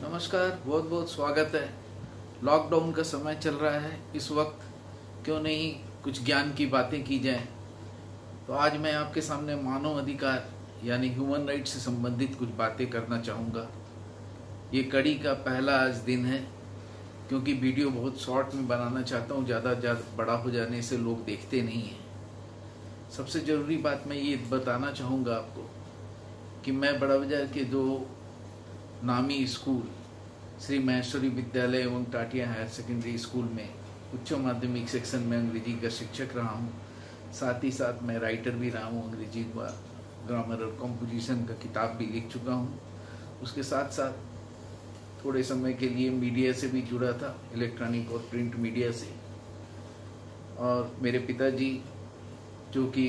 नमस्कार, बहुत बहुत स्वागत है। लॉकडाउन का समय चल रहा है इस वक्त, क्यों नहीं कुछ ज्ञान की बातें की जाएं। तो आज मैं आपके सामने मानव अधिकार यानी ह्यूमन राइट से संबंधित कुछ बातें करना चाहूँगा। ये कड़ी का पहला आज दिन है, क्योंकि वीडियो बहुत शॉर्ट में बनाना चाहता हूँ। ज़्यादा बड़ा हो जाने से लोग देखते नहीं हैं। सबसे ज़रूरी बात मैं ये बताना चाहूँगा आपको कि मैं बड़ा बाजार के दो नामी स्कूल श्री महेश्वरी विद्यालय एवं टाटिया हायर सेकेंडरी स्कूल में उच्च माध्यमिक सेक्शन में अंग्रेजी का शिक्षक रहा हूँ। साथ ही साथ मैं राइटर भी रहा हूँ। अंग्रेजी व ग्रामर और कंपोजिशन का किताब भी लिख चुका हूँ। उसके साथ साथ थोड़े समय के लिए मीडिया से भी जुड़ा था, इलेक्ट्रॉनिक और प्रिंट मीडिया से। और मेरे पिताजी जो कि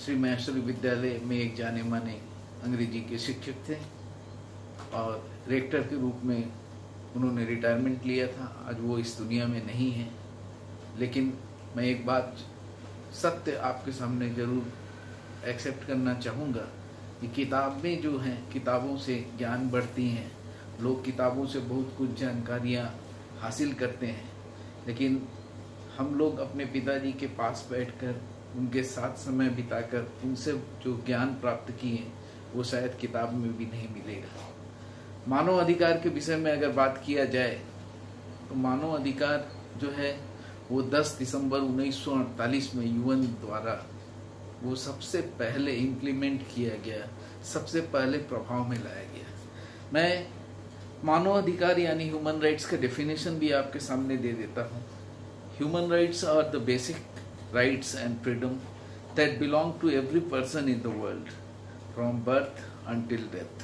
श्री महेश्वरी विद्यालय में एक जाने माने अंग्रेजी के शिक्षक थे और रेक्टर के रूप में उन्होंने रिटायरमेंट लिया था। आज वो इस दुनिया में नहीं है, लेकिन मैं एक बात सत्य आपके सामने जरूर एक्सेप्ट करना चाहूँगा कि किताबें जो हैं, किताबों से ज्ञान बढ़ती हैं। लोग किताबों से बहुत कुछ जानकारियाँ हासिल करते हैं, लेकिन हम लोग अपने पिताजी के पास बैठकर उनके साथ समय बिताकर उनसे जो ज्ञान प्राप्त किए वो शायद किताब में भी नहीं मिलेगा। मानव अधिकार के विषय में अगर बात किया जाए तो मानव अधिकार जो है वो 10 दिसंबर 1948 में यूएन द्वारा वो सबसे पहले इम्प्लीमेंट किया गया, सबसे पहले प्रभाव में लाया गया। मैं मानव अधिकार यानी ह्यूमन राइट्स का डेफिनेशन भी आपके सामने दे देता हूँ। Human rights are the basic rights and freedom that belong to every person in the world from birth until death.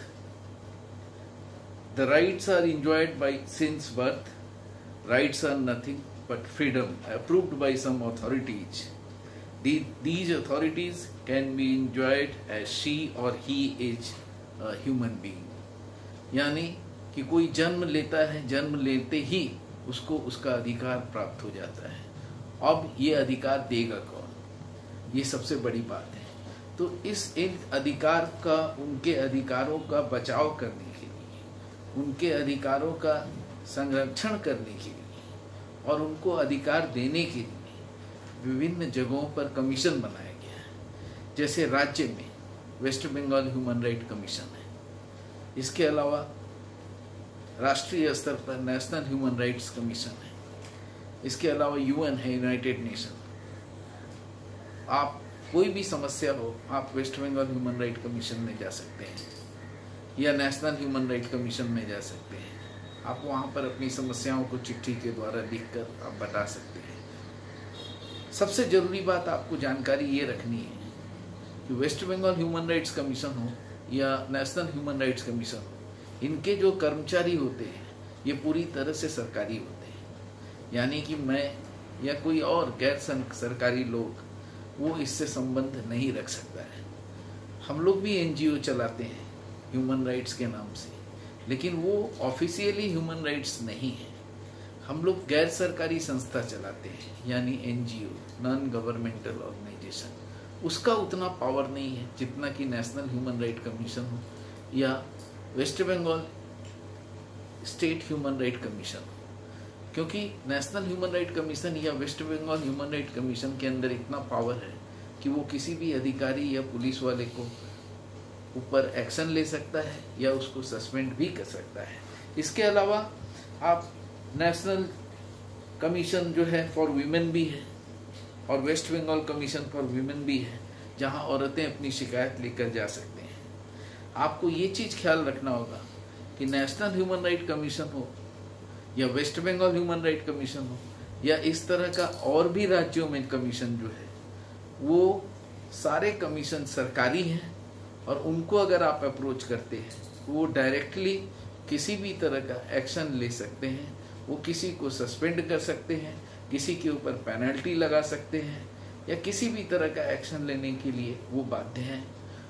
The rights are enjoyed by since birth. Rights are nothing but freedom approved by some authorities. These authorities can be enjoyed as she or he is a human being. यानी कि कोई जन्म लेता है, जन्म लेते ही उसको उसका अधिकार प्राप्त हो जाता है। अब ये अधिकार देगा कौन, ये सबसे बड़ी बात है। तो इस एक अधिकार का, उनके अधिकारों का बचाव करने के लिए, उनके अधिकारों का संरक्षण करने के लिए और उनको अधिकार देने के लिए विभिन्न जगहों पर कमीशन बनाया गया है। जैसे राज्य में West Bengal human right commission है। इसके अलावा राष्ट्रीय स्तर पर नेशनल ह्यूमन राइट्स कमीशन है। इसके अलावा यूएन है, यूनाइटेड नेशन। आप कोई भी समस्या हो, आप West Bengal human right commission में जा सकते हैं या नेशनल ह्यूमन राइट कमीशन में जा सकते हैं। आप वहाँ पर अपनी समस्याओं को चिट्ठी के द्वारा लिखकर आप बता सकते हैं। सबसे ज़रूरी बात आपको जानकारी ये रखनी है कि West Bengal human rights commission हो या नेशनल ह्यूमन राइट्स कमीशन हो, इनके जो कर्मचारी होते हैं ये पूरी तरह से सरकारी होते हैं। यानी कि मैं या कोई और गैर सरकारी लोग वो इससे संबंध नहीं रख सकता है। हम लोग भी एनजीओ चलाते हैं ह्यूमन राइट्स के नाम से, लेकिन वो ऑफिशियली ह्यूमन राइट्स नहीं है। हम लोग गैर सरकारी संस्था चलाते हैं यानी एनजीओ, नॉन गवर्नमेंटल ऑर्गेनाइजेशन। उसका उतना पावर नहीं है जितना कि नेशनल ह्यूमन राइट कमीशन हो या West Bengal state human right commission हो। क्योंकि नेशनल ह्यूमन राइट कमीशन या West Bengal human right commission के अंदर इतना पावर है कि वो किसी भी अधिकारी या पुलिस वाले को ऊपर एक्शन ले सकता है या उसको सस्पेंड भी कर सकता है। इसके अलावा आप नेशनल कमीशन जो है फॉर वीमेन भी है और West Bengal commission for women भी है, जहां औरतें अपनी शिकायत लेकर जा सकते हैं। आपको ये चीज़ ख्याल रखना होगा कि नेशनल ह्यूमन राइट कमीशन हो या West Bengal human right commission हो या इस तरह का और भी राज्यों में कमीशन जो है, वो सारे कमीशन सरकारी हैं और उनको अगर आप अप्रोच करते हैं वो डायरेक्टली किसी भी तरह का एक्शन ले सकते हैं। वो किसी को सस्पेंड कर सकते हैं, किसी के ऊपर पेनल्टी लगा सकते हैं या किसी भी तरह का एक्शन लेने के लिए वो बाध्य हैं,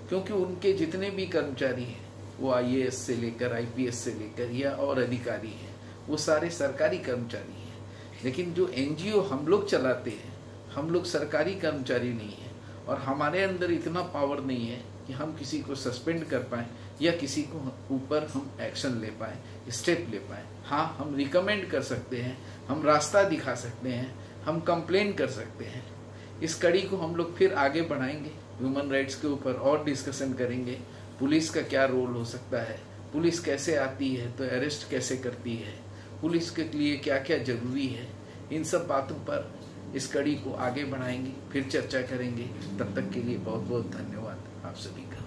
क्योंकि उनके जितने भी कर्मचारी हैं वो आईएएस से लेकर आईपीएस से लेकर या और अधिकारी हैं, वो सारे सरकारी कर्मचारी हैं। लेकिन जो एनजीओ हम लोग चलाते हैं, हम लोग सरकारी कर्मचारी नहीं हैं और हमारे अंदर इतना पावर नहीं है कि हम किसी को सस्पेंड कर पाएँ या किसी को ऊपर हम एक्शन ले पाएँ, स्टेप ले पाएँ। हाँ, हम रिकमेंड कर सकते हैं, हम रास्ता दिखा सकते हैं, हम कंप्लेन कर सकते हैं। इस कड़ी को हम लोग फिर आगे बढ़ाएंगे, ह्यूमन राइट्स के ऊपर और डिस्कशन करेंगे। पुलिस का क्या रोल हो सकता है, पुलिस कैसे आती है तो अरेस्ट कैसे करती है, पुलिस के लिए क्या क्या जरूरी है, इन सब बातों पर इस कड़ी को आगे बढ़ाएंगे, फिर चर्चा करेंगे। तब तक के लिए बहुत बहुत धन्यवाद आप सभी का।